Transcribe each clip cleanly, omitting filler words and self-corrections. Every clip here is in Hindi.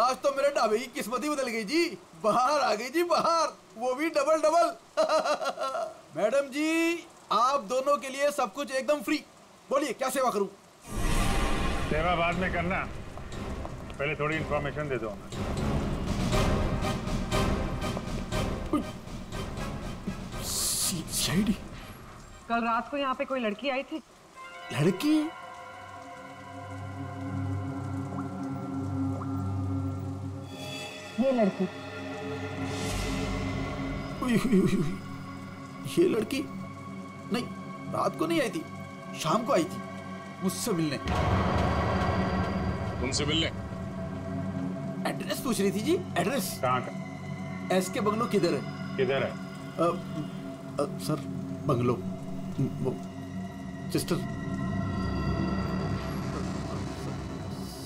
आज तो मेरे ढाबे की किस्मत ही बदल गई जी। बाहर आ गई जी, बाहर, वो भी डबल डबल। मैडम जी, आप दोनों के लिए सब कुछ एकदम फ्री। बोलिए क्या सेवा करूं? सेवा बाद में करना, पहले थोड़ी इंफॉर्मेशन दे दो। सीआईडी। कल रात को यहाँ पे कोई लड़की आई थी। लड़की? ये लड़की। ये लड़की नहीं, रात को नहीं आई थी, शाम को आई थी मुझसे मिलने। तुमसे मिलने? एड्रेस पूछ रही थी जी। एड्रेस कहाँ का? एसके बंगलो किधर है? किधर है? सर बंगलो, वो सिस्टर,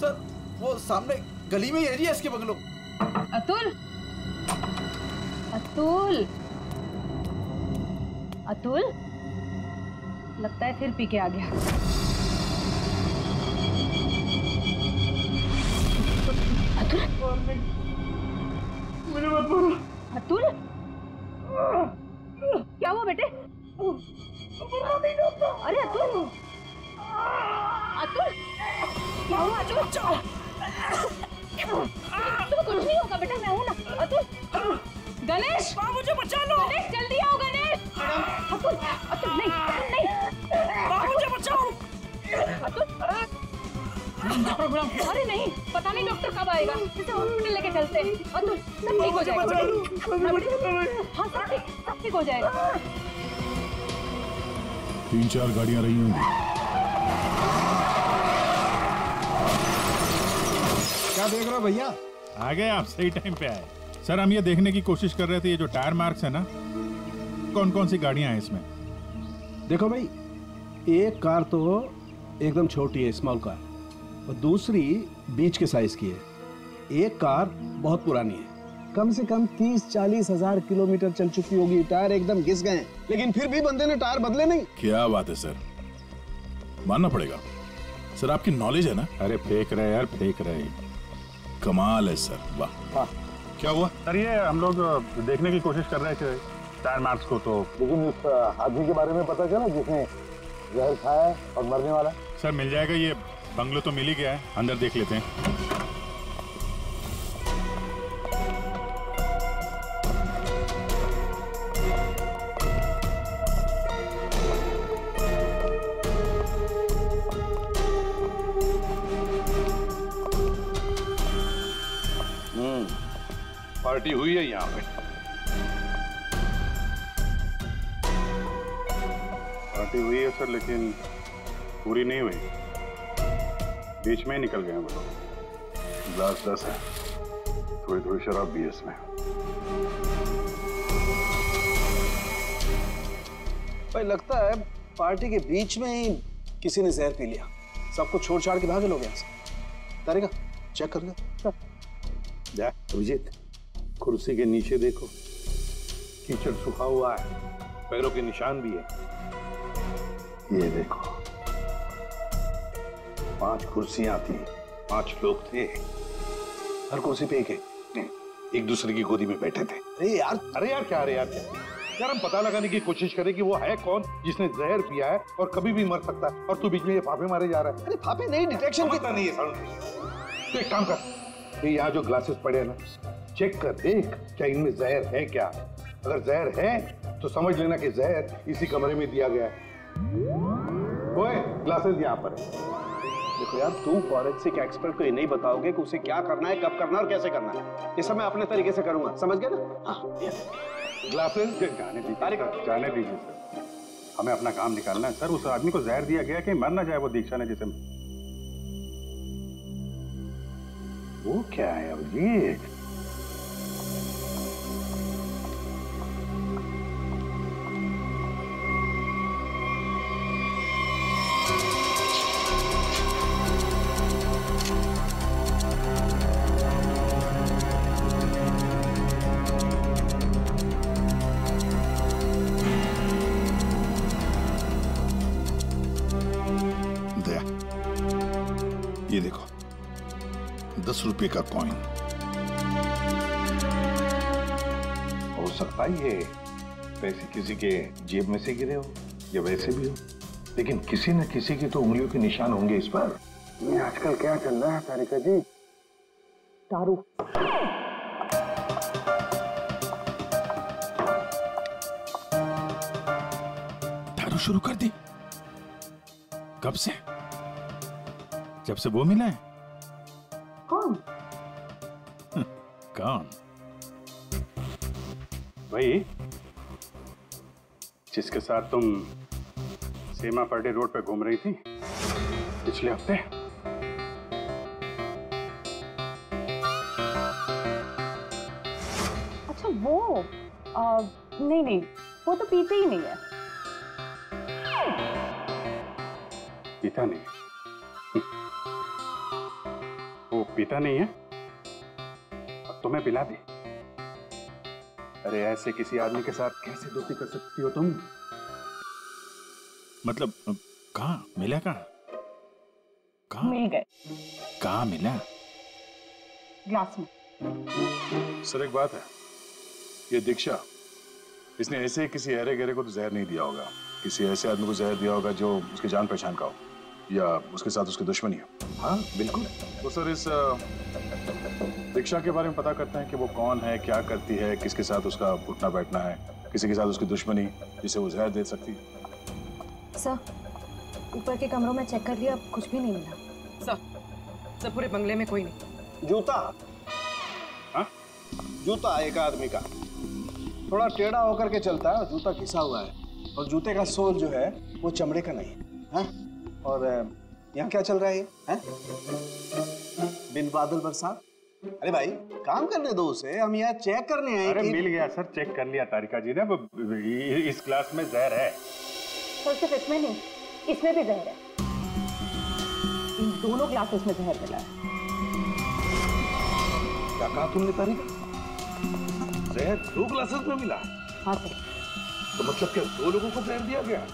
सर वो सामने गली में ही है जी एसके बंगलो। अतुल, अतुल, अतुल, लगता है फिर पी के आ गया। अतुल, मुझे मत बोलो। अतुल, क्या हुआ बेटे? अरे अतुल, अतुल, क्या हुआ अतुल? तुम्हें कुछ नहीं होगा बेटा, मैं हूं ना। अतुल, गणेश, मुझे बचा लो। गणेश जल्दी आओ गणेश। अतुल, अतुल नहीं, नहीं, मुझे बचाओ। अतुल, अरे नहीं, पता नहीं डॉक्टर कब आएगा, इसे हॉस्पिटल लेके चलते हैं। अतुल, सब ठीक हो जाएगा। हाँ सब ठीक हो जाएगा। 3-4 गाड़ियां रही होंगी। क्या देख रहे हो भैया? आ गए आप, सही टाइम पे आए। सर हम ये देखने की कोशिश कर रहे थे, ये जो टायर मार्क्स है ना, कौन कौन सी गाड़ियां हैं इसमें? देखो भाई, एक कार तो एकदम छोटी है, स्मॉल कार, और दूसरी बीच के साइज की है। एक कार बहुत पुरानी है, कम से कम 30-40 हजार किलोमीटर चल चुकी होगी, टायर एकदम घिस गए, लेकिन फिर भी बंदे ने टायर बदले नहीं। क्या बात है सर, मानना पड़ेगा। सर आपकी नॉलेज है ना। अरे फेंक रहे यार, फेंक रहे, कमाल है सर, वाह। हाँ। क्या हुआ? सर ये हम लोग देखने की कोशिश कर रहे थे टायर मार्क्स को, तो लेकिन इस आदमी के बारे में पता चला जिसने जहर खाया है और मरने वाला? सर मिल जाएगा, ये बंगलो तो मिल ही गया है, अंदर देख लेते हैं। पार्टी हुई है यहाँ पे। पार्टी हुई है सर, लेकिन पूरी नहीं हुई, बीच में ही निकल गए वो लोग। ग्लास 10 है, थोड़ी थोड़ी शराब भी है इसमें। भाई लगता है पार्टी के बीच में ही किसी ने जहर पी लिया, सबको छोड़ छाड़ के भागे लोग यहाँ से। तारिका चेक कर ले। जा अभिजीत, कुर्सी के नीचे देखो, कीचड़ सूखा हुआ है, पैरों के निशान भी है। ये देखो, 5 कुर्सियां थी, 5 लोग थे, हर कुर्सी पे एक दूसरे की गोदी में बैठे थे। अरे यार क्या यार हम पता लगाने की कोशिश करें कि वो है कौन जिसने जहर पिया है और कभी भी मर सकता है, और तू बीच में ये फाफे मारे जा रहा है। अरे फाफे नहीं, डिटेक्शन पता नहीं है। तो एक काम कर, ये यहाँ जो ग्लासेस पड़े हैं ना, चेक कर देख क्या इनमें जहर है क्या। अगर जहर है तो समझ लेना कि जहर इसी कमरे में दिया गया है। ओए ग्लासेस यहाँ पर है। देखो यार, तू फॉरेंसिक एक्सपर्ट को ये नहीं बताओगे कि उसे क्या करना है, कब करना है और कैसे करना है। ये सब मैं अपने तरीके से करूंगा, समझ गए ना? हाँ ग्लासेस जाने दीजिए, जाने दीजिए सर, हमें अपना काम निकालना है। सर उस आदमी को जहर दिया गया कि मर ना जाए वो दीक्षा ने जिसे। वो क्या है अभिजीत? ये देखो 10 रुपए का कॉइन। हो सकता है ये पैसे किसी के जेब में से गिरे हो या वैसे भी हो, लेकिन किसी न किसी की तो उंगलियों के निशान होंगे इस पर। ये आजकल क्या चल रहा है तारिका जी? दारू। दारू शुरू कर दी? कब से? जब से वो मिला है? कौन? कौन? भाई जिसके साथ तुम सीमा पर्डे रोड पे घूम रही थी पिछले हफ्ते। अच्छा वो नहीं वो तो पीते ही नहीं है। पीता नहीं? वो पीता नहीं है अब तुम्हें पिला दी? अरे ऐसे किसी आदमी के साथ कैसे दोस्ती कर सकती हो तुम? मतलब कहाँ मिला? कहाँ मिल गए। कहाँ मिला? ग्लास में। सर एक बात है, ये दीक्षा इसने ऐसे ही किसी अहरे गहरे को तो जहर नहीं दिया होगा, किसी ऐसे आदमी को जहर दिया होगा जो उसके जान पहचान का हो या उसके साथ उसकी दुश्मनी हो। हाँ बिल्कुल। तो सर इस दीक्षा के बारे में पता करते हैं कि वो कौन है, क्या करती है, किसके साथ उसका उठना बैठना है, किसी के साथ उसकी दुश्मनी जिसे वो जहर दे सकती है। सर ऊपर के कमरों में चेक कर लिया, अब कुछ भी नहीं मिला। सर पूरे बंगले में कोई नहीं। जूता? हाँ? जूता एक आदमी का थोड़ा टेढ़ा होकर के चलता है और जूता घिसा हुआ है, और जूते का सोल जो है वो चमड़े का नहीं है। और यहाँ क्या चल रहा है? हैं? बिन बादल बरसात। अरे भाई काम करने दो उसे, हम यहाँ चेक करने आए। अरे मिल गया सर, चेक कर लिया तारिका जी ने। इस क्लास में जहर है। तो सिर्फ इसमें नहीं, इसमें भी जहर है। इन दोनों ग्लासेस में जहर मिला है। क्या कहा तुमने तारिका? जहर 2 ग्लासेस में मिला? हाँ सर। तो मतलब क्या 2 लोगों को जहर दिया गया?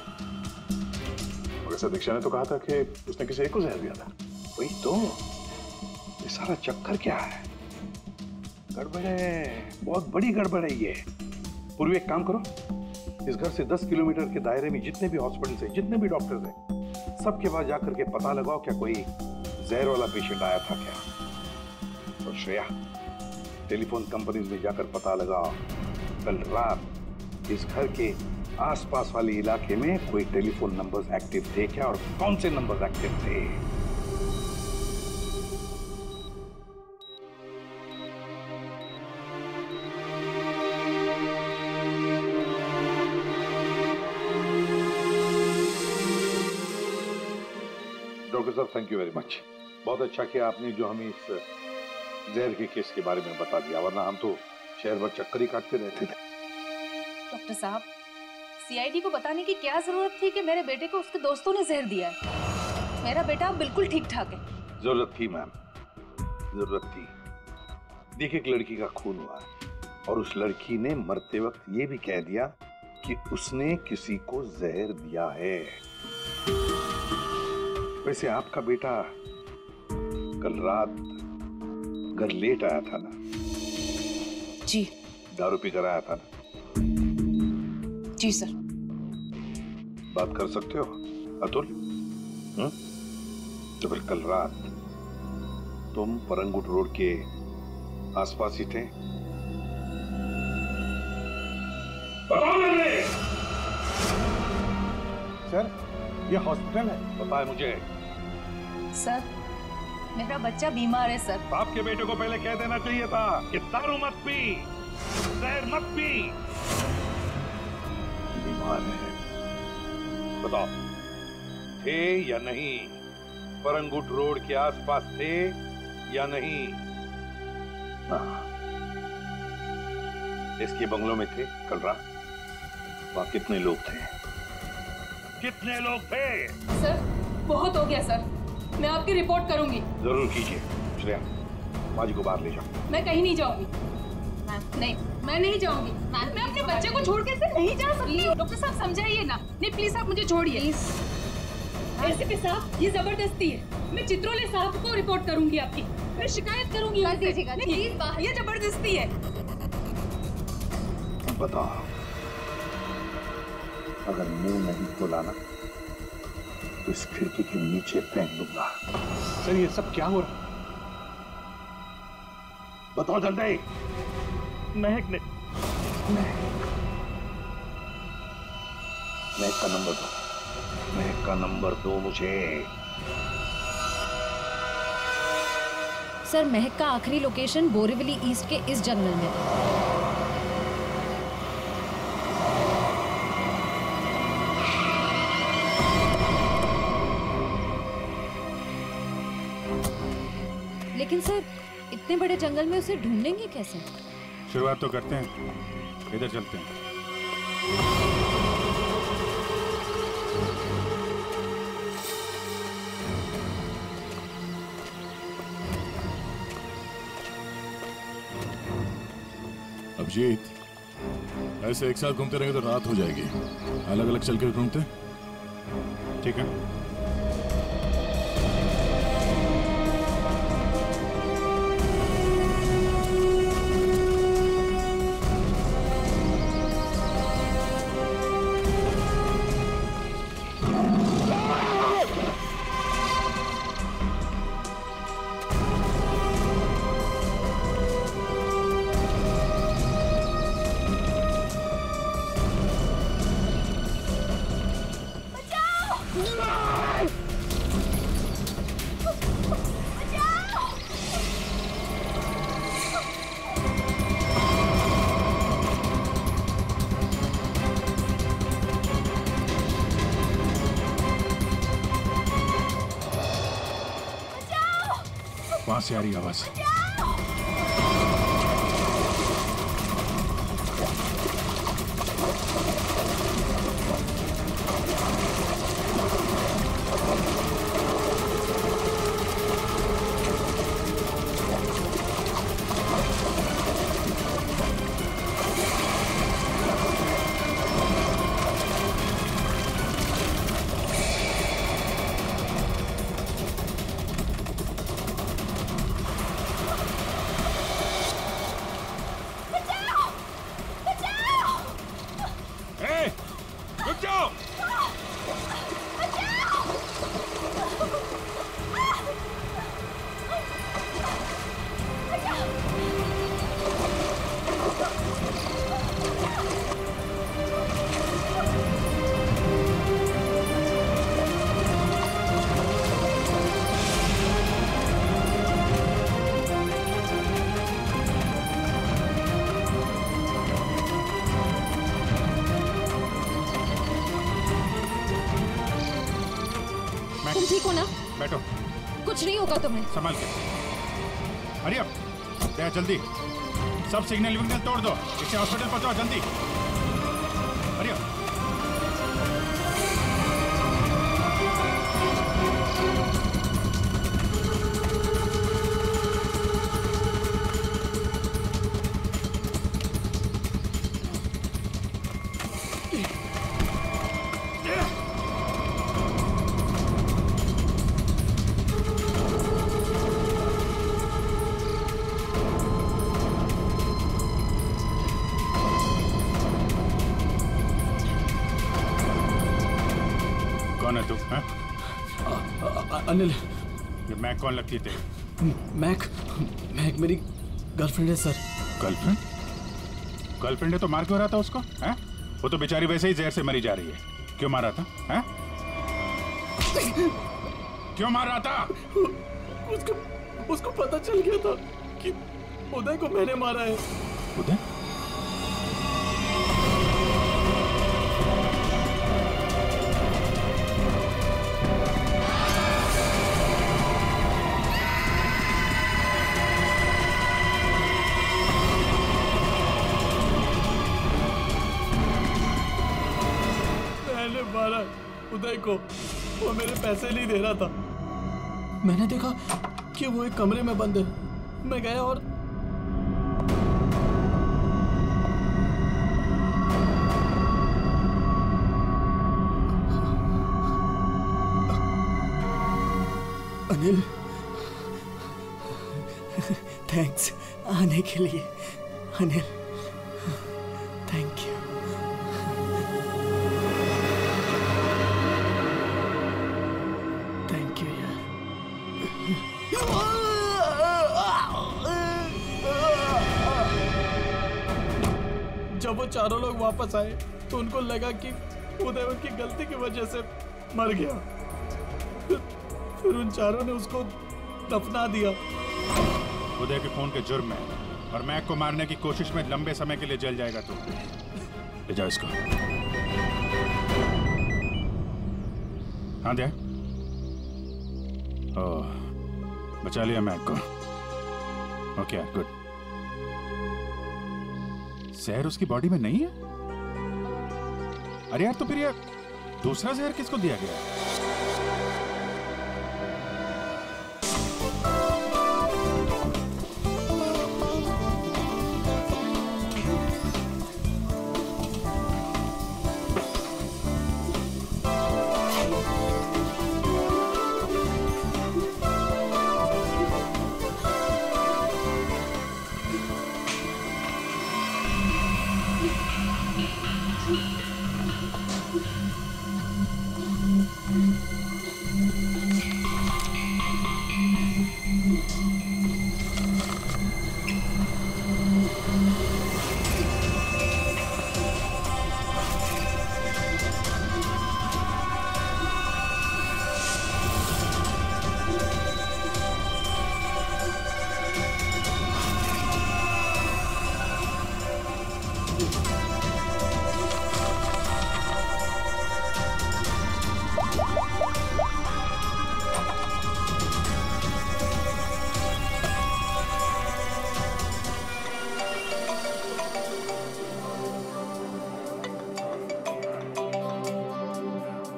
वैसे दीक्षा ने तो कहा था कि उसने किसी एक को जहर दिया था। वही तो, ये सारा चक्कर क्या है? गड़बड़ है, बहुत बड़ी गड़बड़ है ये। पूर्वी एक काम करो, इस घर से 10 किलोमीटर के दायरे में जितने भी हॉस्पिटल्स हैं, जितने भी डॉक्टर्स हैं, सबके पास जाकर के पता लगाओ क्या कोई जहर वाला पेशेंट आया था क्या। और श्रेया टेलीफोन कंपनीज में जाकर पता लगाओ कल रात इस घर के आसपास वाले इलाके में कोई टेलीफोन नंबर्स एक्टिव थे क्या, और कौन से नंबर्स एक्टिव थे। डॉक्टर साहब थैंक यू वेरी मच, बहुत अच्छा किया आपने जो हमें इस जहर के केस के बारे में बता दिया, वरना हम तो शहर भर चक्कर ही काटते रहते थे। डॉक्टर साहब सीआईडी को बताने की क्या जरूरत थी कि मेरे बेटे को उसके दोस्तों ने जहर दिया है? मेरा बेटा अब बिल्कुल ठीक ठाक है। जरूरत थी मैम, जरूरत थी। देखिए एक लड़की का खून हुआ है और उस लड़की ने मरते वक्त ये भी कह दिया कि उसने किसी को जहर दिया है। वैसे आपका बेटा कल रात घर लेट आया था ना? जी। दारू पी कर आया था ना? जी सर। बात कर सकते हो अतुल? तो फिर कल रात तुम परंगुट रोड के आसपास ही थे? सर ये हॉस्पिटल है। पता है मुझे। सर मेरा बच्चा बीमार है सर। आपके बेटे को पहले कह देना चाहिए था कि दारू मत पी, जहर मत पी। बीमार है, बताओ थे या नहीं? परंगुट रोड के आसपास थे या नहीं? इसके बंगलों में थे कल रात? वहां कितने लोग थे? कितने लोग थे? सर बहुत हो गया सर, मैं आपकी रिपोर्ट करूंगी। जरूर कीजिए। श्रेया माँ जी को बाहर ले जाओ। मैं कहीं नहीं जाऊंगी। नहीं मैं नहीं जाऊंगी। मैं अपने बच्चे को छोड़ के नहीं जा सकती। डॉक्टर साहब समझाइए ना। नहीं प्लीज आप मुझे छोड़िए। एसीपी साहब ये जबरदस्ती है। मैं चित्रोले साहब को रिपोर्ट करूंगी आपकी। मैं शिकायत करूंगी। कर दीजिएगा प्लीज बाहर। ये जबरदस्ती है। बताओ, अगर मुंह नहीं खोला ना तो इस खिड़की के नीचे फेंक दूंगा। सर ये सब क्या हो रहा? बताओ जल्दी। महक ने महक का नंबर दो, महक का नंबर दो मुझे। सर महक का आखिरी लोकेशन बोरीवली ईस्ट के इस जंगल में। लेकिन सर इतने बड़े जंगल में उसे ढूंढेंगे कैसे? शुरुआत तो करते हैं, इधर चलते हैं। अभिजीत, ऐसे एक साथ घूमते रहेंगे तो रात हो जाएगी। अलग अलग चल कर घूमते। ठीक है। वहां से आ रही आवाज। तुम ठीक हो ना? बैठो। कुछ नहीं होगा तुम्हें। संभाल के। हरी अप, जल्दी सब सिग्नल विग्नल तोड़ दो, इसे हॉस्पिटल पहुंचाओ जल्दी। Hurry up. कौन है तू? अनिल। ये मैक कौन लगती है तेरी? मैक मेरी गर्लफ्रेंड है सर। गर्लफ्रेंड? गर्लफ्रेंड है तो मार क्यों रहा था उसको? हैं? वो तो बेचारी वैसे ही जहर से मरी जा रही है। क्यों मार रहा था? हैं? क्यों मार रहा था? उसको पता चल गया था कि उदय को मैंने मारा है। उदय? मारा उदय को, वो मेरे पैसे नहीं दे रहा था। मैंने देखा कि वो एक कमरे में बंद है। मैं गया और अनिल, थैंक्स आने के लिए। Anil, thank you. Thank you यार। जब वो चारों लोग वापस आए तो उनको लगा कि उदय उनकी गलती की वजह से मर गया। फिर उन चारों ने उसको दफना दिया। उदय के खून के जुर्म में और मैक को मारने की कोशिश में लंबे समय के लिए जेल जाएगा तू। ले जाओ इसको। हाँ दे। ओह, बचा लिया मैक को। Okay good. जहर उसकी बॉडी में नहीं है? अरे यार, तो फिर यार दूसरा जहर किसको दिया गया?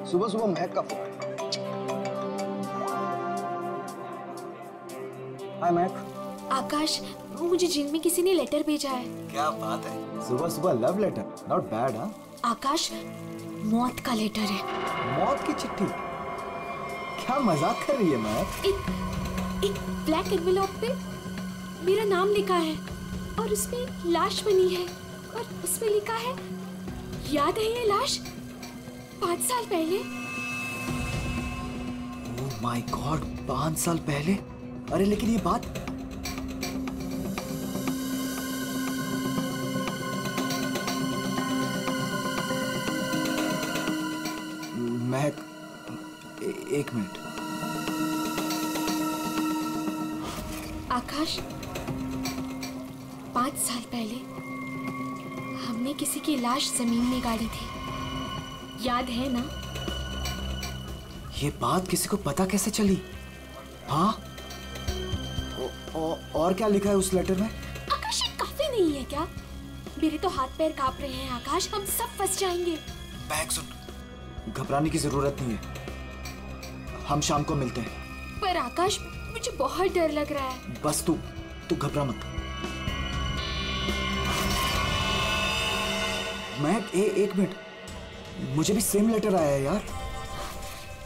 सुबह सुबह महक का फोन। हाय महक। आकाश, मुझे जिम में किसी ने लेटर भेजा है। क्या बात है, सुबह सुबह लव लेटर, नॉट बैड। हाँ आकाश, मौत का लेटर है। मौत की चिट्ठी? क्या मजाक कर रही है महक? एक ब्लैक एनवेलप पे मेरा नाम लिखा है और उसमें लाश बनी है और उसमें लिखा है, याद है ये लाश 5 साल पहले? ओह माय गॉड, 5 साल पहले? अरे लेकिन ये बात महक, एक मिनट। आकाश, 5 साल पहले हमने किसी की लाश जमीन में गाड़ी थी, याद है ना? ये बात किसी को पता कैसे चली? हाँ? और क्या लिखा है उस लेटर में? आकाश, ये काफी नहीं है क्या? मेरे तो हाथ पैर कांप रहे हैं आकाश, हम सब फंस जाएंगे। बैग सुन, घबराने की जरूरत नहीं है, हम शाम को मिलते हैं। पर आकाश, मुझे बहुत डर लग रहा है। बस तू घबरा मत। महक, एक मिनट, मुझे भी सेम लेटर आया है यार।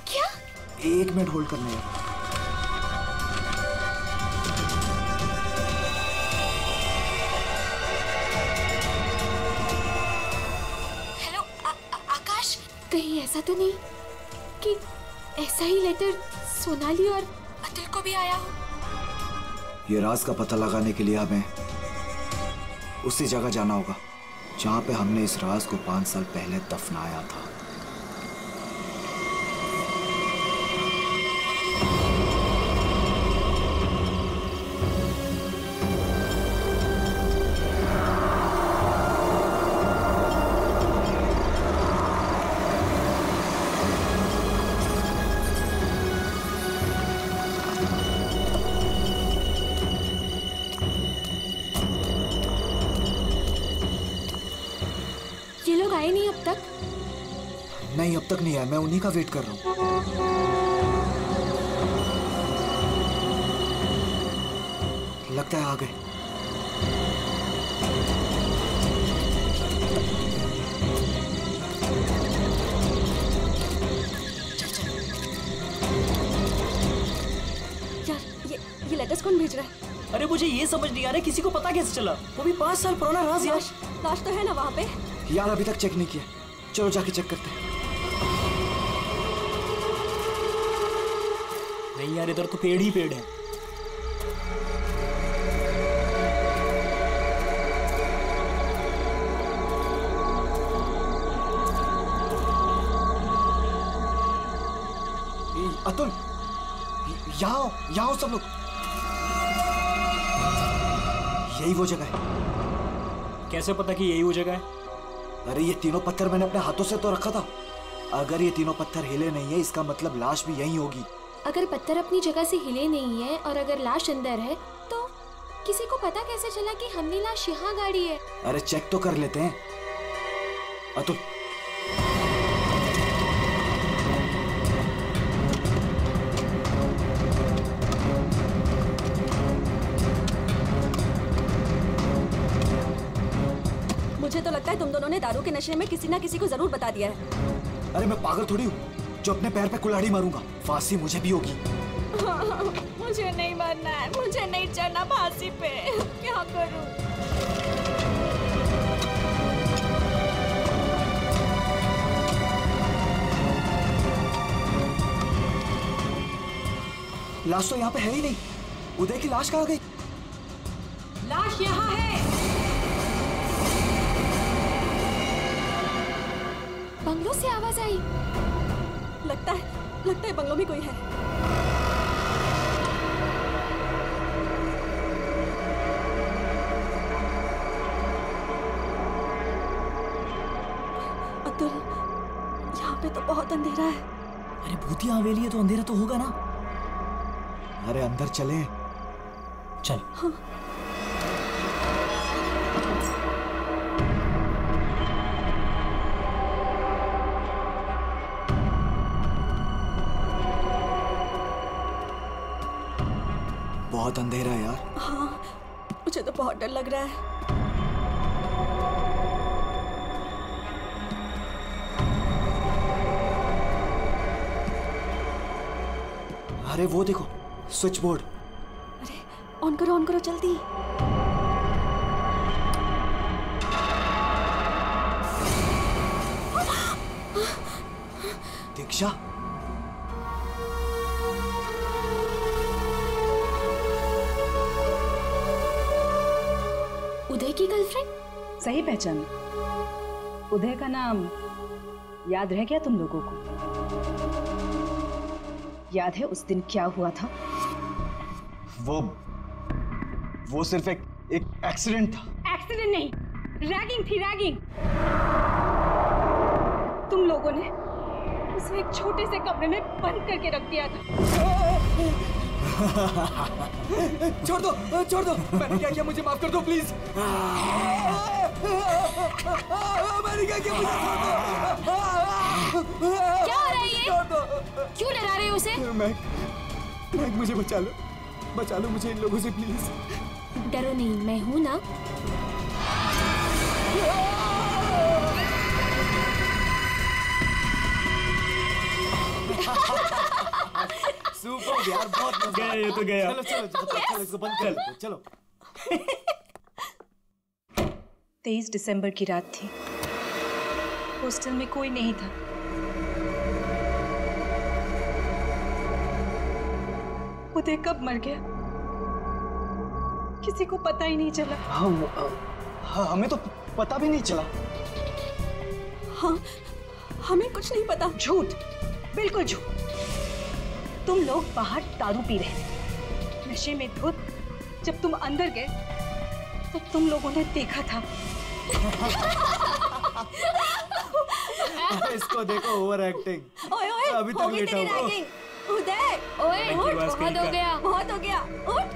क्या? 1 मिनट होल्ड करना यार। हेलो आकाश, कहीं ऐसा तो नहीं कि ऐसा ही लेटर सोनाली और अतुल को भी आया हो? ये राज का पता लगाने के लिए हमें उसी जगह जाना होगा जहां पे हमने इस राज को 5 साल पहले दफनाया था। ये लोग आए नहीं अब तक? नहीं, अब तक नहीं आया, मैं उन्हीं का वेट कर रहा हूँ। लगता है आ गए। लेटर्स कौन भेज रहा है? अरे मुझे ये समझ नहीं आ रहा किसी को पता कैसे चला, वो भी 5 साल पुराना राज यार। लाश तो है ना वहाँ पे? यार अभी तक चेक नहीं किया, चलो जाके चेक करते हैं। नहीं यार, इधर तो पेड़ ही पेड़ है। अतुल, यहाँ सब लोग। यही वो जगह है। कैसे पता कि यही वो जगह है? अरे ये तीनों पत्थर मैंने अपने हाथों से तो रखा था। अगर ये तीनों पत्थर हिले नहीं है, इसका मतलब लाश भी यहीं होगी। अगर पत्थर अपनी जगह से हिले नहीं है और अगर लाश अंदर है, तो किसी को पता कैसे चला कि हमने लाश यहाँ गाड़ी है? अरे चेक तो कर लेते हैं। अतुल, मुझे तो लगता है तुम दोनों ने दारू के नशे में किसी ना किसी को जरूर बता दिया है। अरे मैं पागल थोड़ी हूँ जो अपने पैर पे कुल्हाड़ी मारूंगा। फांसी मुझे भी होगी। मुझे नहीं मरना है, मुझे नहीं चढ़ना फांसी पे। क्या करूं? लाश तो यहाँ पे है ही नहीं। उदय की लाश कहाँ गई? लाश यहाँ है। बंगलों से आवाज आई। लगता है बंगलों में कोई है। अतुल, यहाँ पे तो बहुत अंधेरा है। अरे भूतिया हवेली है तो अंधेरा तो होगा ना। अरे अंदर चले। चल। हाँ। बहुत अंधेरा है यार। हाँ, मुझे तो बहुत डर लग रहा है। अरे वो देखो, स्विच बोर्ड। अरे ऑन करो जल्दी। दीक्षा, उदय की गर्लफ्रेंड? सही पहचान। उदय का नाम याद रह गया तुम लोगों को? याद है उस दिन क्या हुआ था? वो सिर्फ एक एक्सीडेंट था। एक्सीडेंट नहीं, रैगिंग थी, रैगिंग। तुम लोगों ने उसे एक छोटे से कमरे में बंद करके रख दिया था। छोड़ दो। मैंने क्या किया, मुझे माफ कर दो प्लीज। मैंने क्या किया, मुझे छोड़ दो। क्या हो रहा है ये? क्यों डरा रहे हो उसे? मैक, मुझे बचा लो मुझे इन लोगों से प्लीज। डरो नहीं, मैं हूं ना। सुपर यार, बहुत मजा गया ये तो गया। चलो इसको बंद कर दो, चलो। 23 दिसंबर की रात थी। हॉस्टल में कोई नहीं था। उदय कब मर गया किसी को पता ही नहीं चला। हाँ, हमें तो पता भी नहीं चला। हाँ, हमें कुछ नहीं पता। झूठ, बिल्कुल झूठ। तुम लोग बाहर दारू पी रहे थे, नशे में धुत। जब तुम अंदर गए तो तुम लोगों ने देखा था। इसको देखो, ओवर एक्टिंग। ओए अभी तक लेटा हुआ। उदय, ओए उठ, बहुत हो गया, उठ।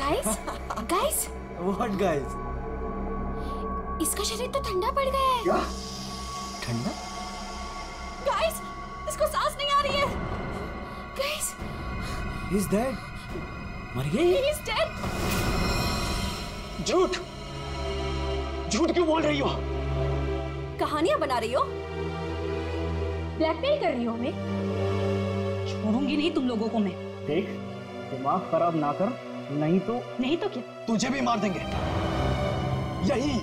Guys, what guys? इसका शरीर तो ठंडा पड़ गया है। क्या? ठंडा? गाइस, इसको सांस नहीं आ रही है। Guys, he is dead. मर गई? He is dead. झूठ क्यों बोल रही हो? कहानियां बना रही हो? ब्लैकमेल कर रही हो हमें? छोड़ूंगी नहीं तुम लोगों को मैं। देख, दिमाग खराब ना कर, नहीं तो क्या? तुझे भी मार देंगे यही।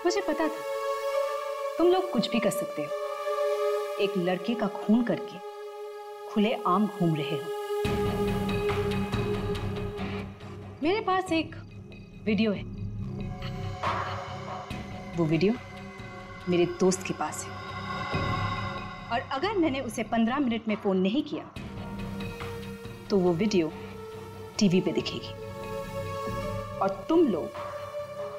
मुझे पता था तुम लोग कुछ भी कर सकते हो। एक लड़के का खून करके खुले आम घूम रहे हो। मेरे पास एक वीडियो है। वो वीडियो मेरे दोस्त के पास है, और अगर मैंने उसे 15 मिनट में फोन नहीं किया तो वो वीडियो टीवी पे दिखेगी और तुम लोग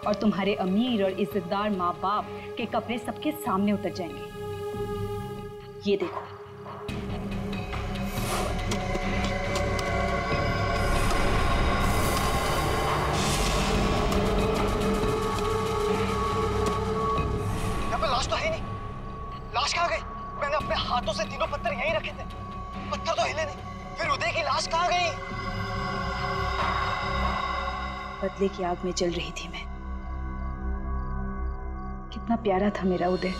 और तुम्हारे अमीर और इज्जतदार माँ बाप के कपड़े सबके सामने उतर जाएंगे। ये देखो। यहाँ पे लाश तो है नहीं। लाश कहाँ गई? मैंने अपने हाथों से तीनों पत्थर यहीं रखे थे, पत्थर तो हिले नहीं। फिर उदय की लाश कहाँ गई? बदले की आग में जल रही थी मैं। कितना प्यारा था मेरा उदय।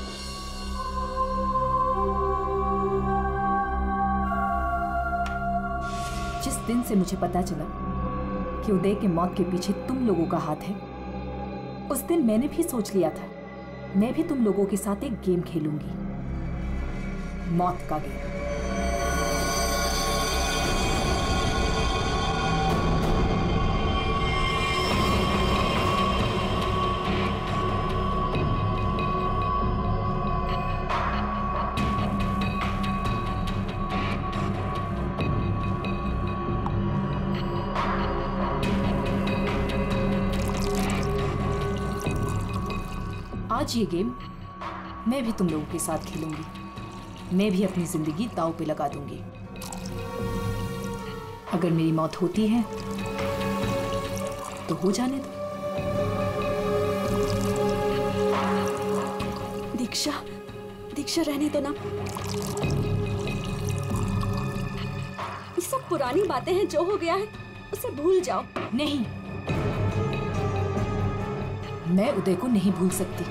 जिस दिन से मुझे पता चला कि उदय के मौत के पीछे तुम लोगों का हाथ है, उस दिन मैंने भी सोच लिया था मैं भी तुम लोगों के साथ एक गेम खेलूंगी, मौत का गेम। आज ये गेम मैं भी तुम लोगों के साथ खेलूंगी। मैं भी अपनी जिंदगी दांव पे लगा दूंगी। अगर मेरी मौत होती है तो हो जाने दो। दीक्षा रहने दो ना। ये सब पुरानी बातें हैं, जो हो गया है उसे भूल जाओ। नहीं, मैं उदय को नहीं भूल सकती।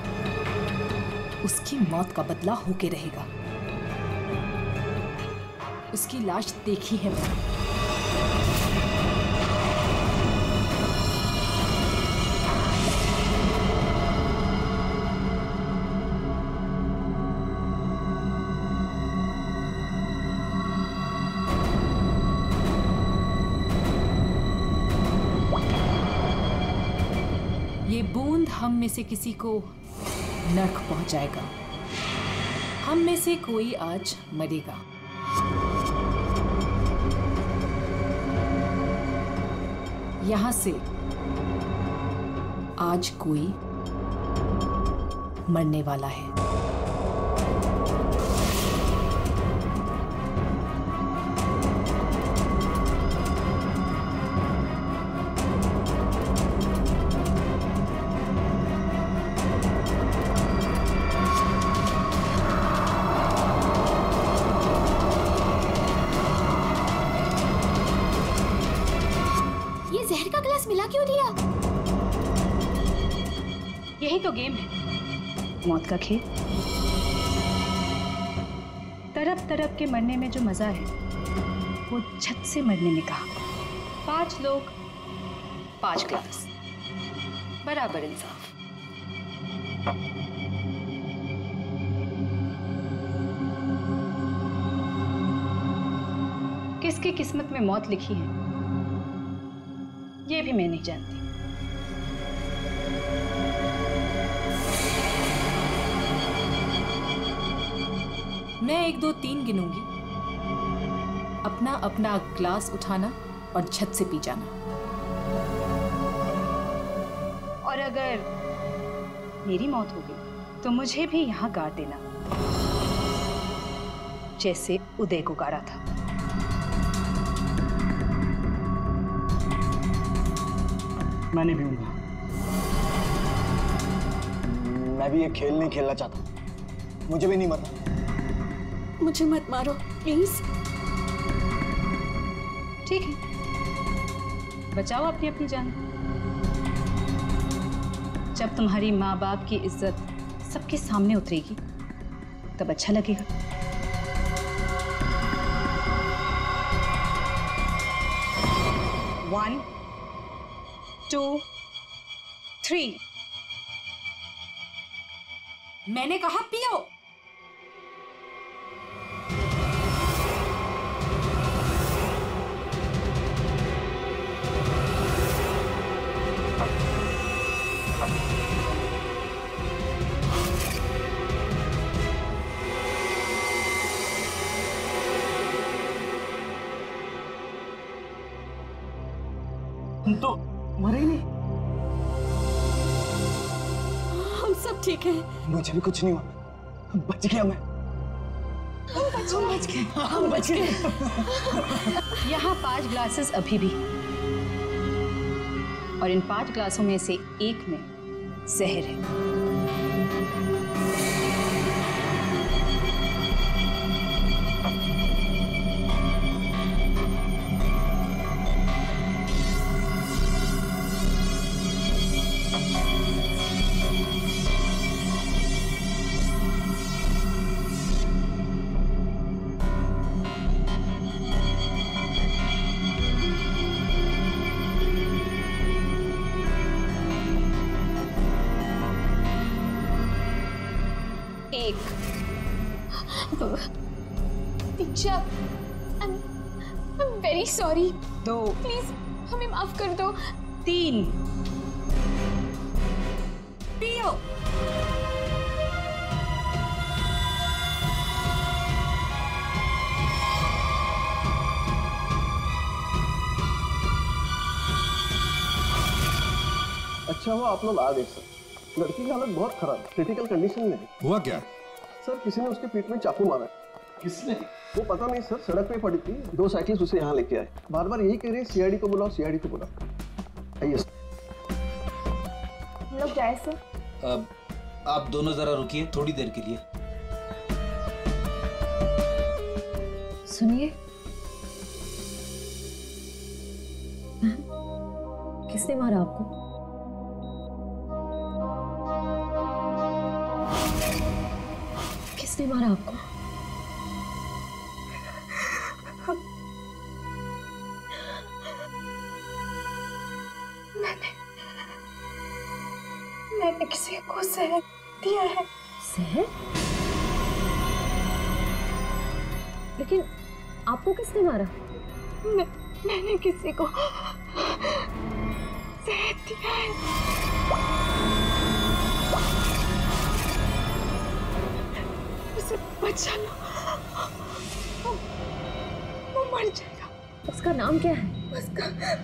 उसकी मौत का बदला होके रहेगा। उसकी लाश देखी है मैंने। ये बूंद हम में से किसी को नर्क पहुंचाएगा। हम में से कोई आज मरेगा। यहां से आज कोई मरने वाला है। मिला क्यों दिया? यही तो गेम है, मौत का खेल। तरफ तरफ के मरने में जो मजा है वो छत से मरने में कहा। 5 लोग 5 ग्लास, बराबर इंसाफ। किसकी किस्मत में मौत लिखी है ये भी मैं नहीं जानती। मैं 1 2 3 गिनूंगी। अपना अपना ग्लास उठाना और छत से पी जाना। और अगर मेरी मौत हो गई तो मुझे भी यहाँ गाड़ देना, जैसे उदय को गाड़ा था। मैं नहीं पीऊंगा। मैं भी ये खेल नहीं खेलना चाहता। मुझे भी नहीं मरना। मुझे मत मारो प्लीज। ठीक है, बचाओ अपनी अपनी जान। जब तुम्हारी माँ बाप की इज्जत सबके सामने उतरेगी तब अच्छा लगेगा। One, 2, 3। मैंने कहा पियो। हम तो मरे ही नहीं। हम सब ठीक हैं। मुझे भी कुछ नहीं हुआ, बच गया मैं। हम बच गए। यहाँ 5 ग्लासेस अभी भी, और इन 5 ग्लासों में से एक में जहर है। दीक्षा, I'm very sorry। 2, प्लीज हमें माफ कर दो। 3। पियो। अच्छा हुआ आप लोग आ गए सर। लड़की की हालत बहुत खराब, क्रिटिकल कंडीशन में है। हुआ क्या? सर किसी ने उसके पीठ में चाकू मारा। किसने? वो पता नहीं सर, सड़क पे पड़ी थी, 2 साइकिलिस्ट उसे यहाँ लेके आए। बार बार यही कह रहे सीआईडी को बुलाओ, सीआईडी को बुलाओ। आइए हम लोग जाए सर। आप दोनों जरा रुकिए थोड़ी देर के लिए। सुनिए, किसने मारा आपको? किसने मारा आपको? मैंने किसी को जहर दिया है। जहर? लेकिन आपको किसने मारा? मैंने किसी को जहर दिया है। उसे बचा लो, वो मर जाएगा। उसका नाम क्या है? उसका नाम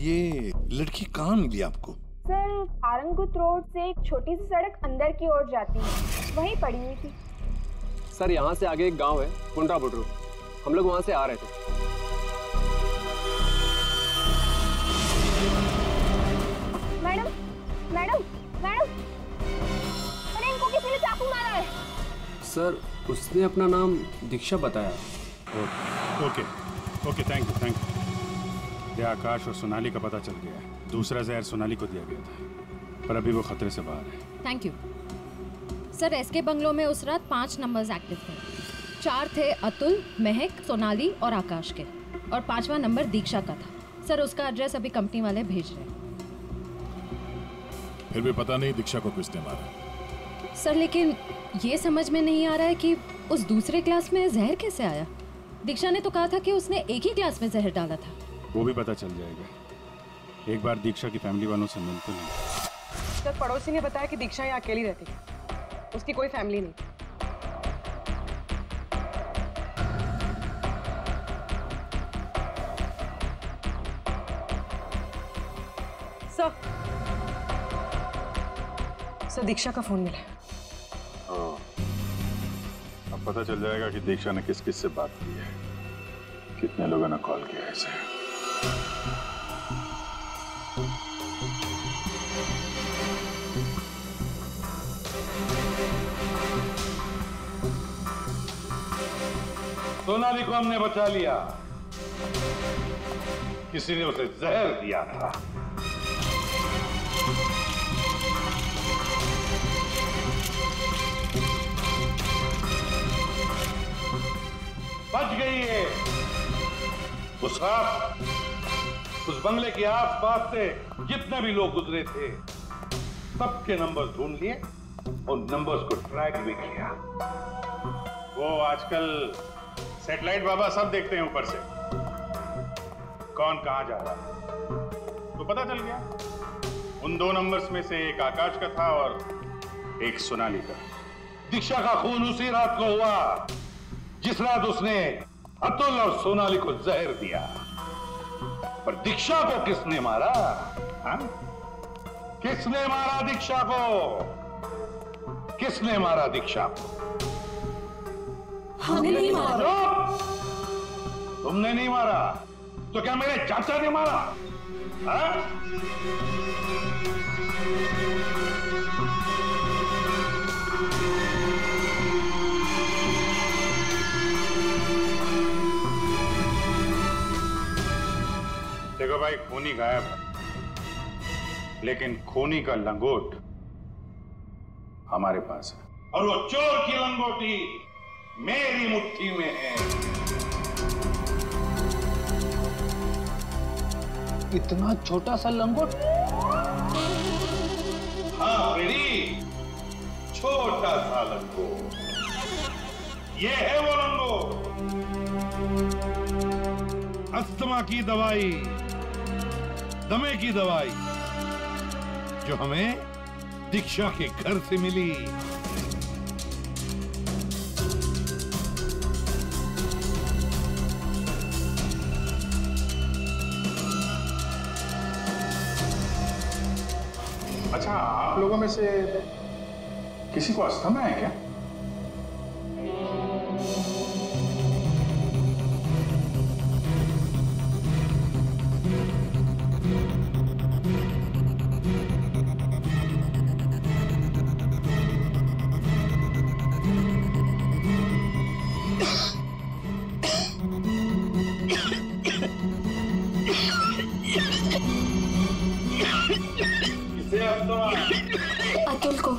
ये लड़की कहाँ मिली आपको? सर, आरंगुत रोड से एक छोटी सी सड़क अंदर की ओर जाती है, वहीं पड़ी हुई थी। सर यहाँ से आगे एक गांव है, कुंडा बुडरू, हम लोग वहां से आ रहे थे। मैडम, मैडम, मैडम, अरे इनको किसी ने चाकू मारा है। सर उसने अपना नाम दीक्षा बताया। Okay, thank you. ये आकाश और सोनाली का पता चल गया है। दूसरा जहर सोनाली को दिया गया था, पर अभी वो खतरे से बाहर है। Thank you sir. SK bungalow में उस रात 5 नंबर्स एक्टिव थे। 4 थे अतुल, महक, सोनाली और आकाश के, और 5वां नंबर दीक्षा का था। सर उसका एड्रेस अभी कंपनी वाले भेज रहे हैं। फिर भी पता नहीं दीक्षा को किसने मारा। सर लेकिन ये समझ में नहीं आ रहा है कि उस दूसरे क्लास में जहर कैसे आया। दीक्षा ने तो कहा था कि उसने एक ही क्लास में जहर डाला था। वो भी पता चल जाएगा। एक बार दीक्षा की फैमिली वालों से मिलते नहीं। सर पड़ोसी ने बताया कि दीक्षा यहाँ अकेली रहती है, उसकी कोई फैमिली नहीं। सर दीक्षा का फोन मिला। हाँ, अब अब पता चल जाएगा कि दीक्षा ने किस किस से बात की है, कितने लोगों ने कॉल किया है इसे। सोनाली को हमने बचा लिया। किसी ने उसे जहर दिया था। बच गई है। उस रात उस बंगले के आसपास से जितने भी लोग गुजरे थे सबके नंबर ढूंढ लिए और नंबर्स को ट्रैक भी किया। वो आजकल सैटेलाइट बाबा सब देखते हैं ऊपर से, कौन कहां जा रहा है। तो पता चल गया उन 2 नंबर्स में से एक आकाश का था और एक सोनाली का। दीक्षा का खून उसी रात को हुआ जिस रात उसने अतुल और सोनाली को जहर दिया। पर दीक्षा को किसने मारा? हा? किसने मारा दीक्षा को? किसने मारा दीक्षा को? हमने नहीं मारा। तुमने नहीं मारा तो क्या मेरे चाचा ने मारा? हा? देखो भाई, खूनी गायब है लेकिन खूनी का लंगोट हमारे पास है, और वो चोर की लंगोटी मेरी मुट्ठी में है। इतना छोटा सा लंगोट? हाँ फ्रेडी, छोटा सा लंगोट। ये है वो लंगोट। अस्थमा की दवाई, दमे की दवाई जो हमें दीक्षा के घर से मिली। अच्छा, आप लोगों में से किसी को अस्थमा है क्या? अतुल को।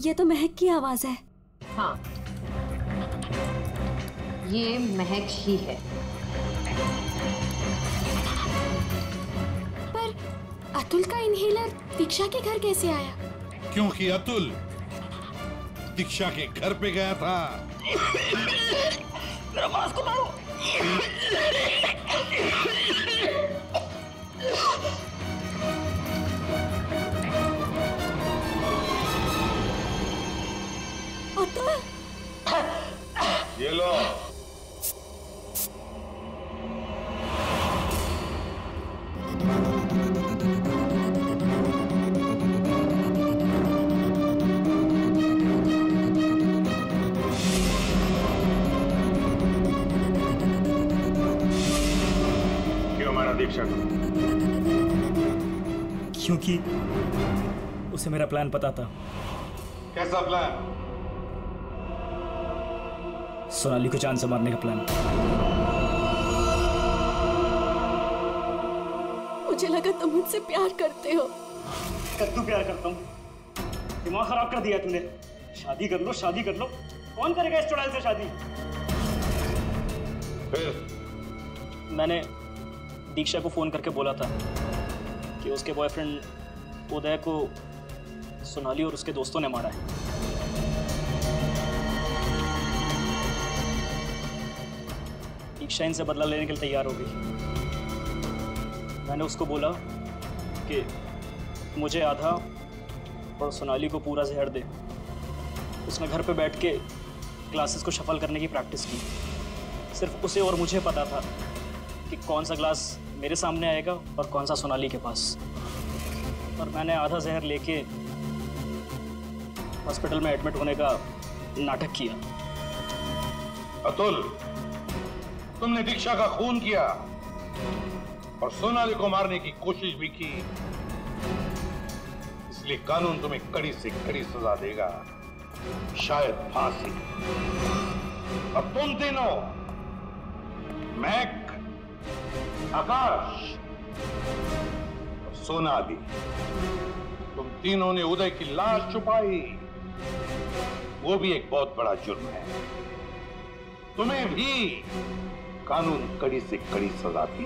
ये तो महक की आवाज है। हाँ, ये महक ही है। पर अतुल का इनहेलर दीक्षा के घर कैसे आया? क्योंकि अतुल दीक्षा के घर पे गया था। मेरा मास्क उतारो। ये लो। क्यों मारा दीक्षा को? क्योंकि उसे मेरा प्लान पता था। कैसा प्लान? सोनाली को जान से मारने का प्लान। मुझे लगा तुम मुझसे प्यार करते हो। कद्दू प्यार करता हूँ। दिमाग खराब कर दिया तुमने। शादी कर लो, शादी कर लो। कौन करेगा इस चुड़ैल से शादी? फिर मैंने दीक्षा को फोन करके बोला था कि उसके बॉयफ्रेंड उदय को सोनाली और उसके दोस्तों ने मारा है। दीक्षा इनसे बदला लेने के लिए तैयार हो गई। मैंने उसको बोला कि मुझे आधा और सोनाली को पूरा जहर दे। उसने घर पे बैठ के ग्लासेस को शफल करने की प्रैक्टिस की। सिर्फ उसे और मुझे पता था कि कौन सा ग्लास मेरे सामने आएगा और कौन सा सोनाली के पास। और मैंने आधा जहर लेके हॉस्पिटल में एडमिट होने का नाटक किया। अतुल, तुमने दीक्षा का खून किया और सोनाली को मारने की कोशिश भी की, इसलिए कानून तुम्हें कड़ी से कड़ी सजा देगा, शायद फांसी। अब तुम तीनों, महक, आकाश और सोनाली, तुम तीनों ने उदय की लाश छुपाई, वो भी एक बहुत बड़ा जुर्म है। तुम्हें भी कानून कड़ी से कड़ी सजा दी।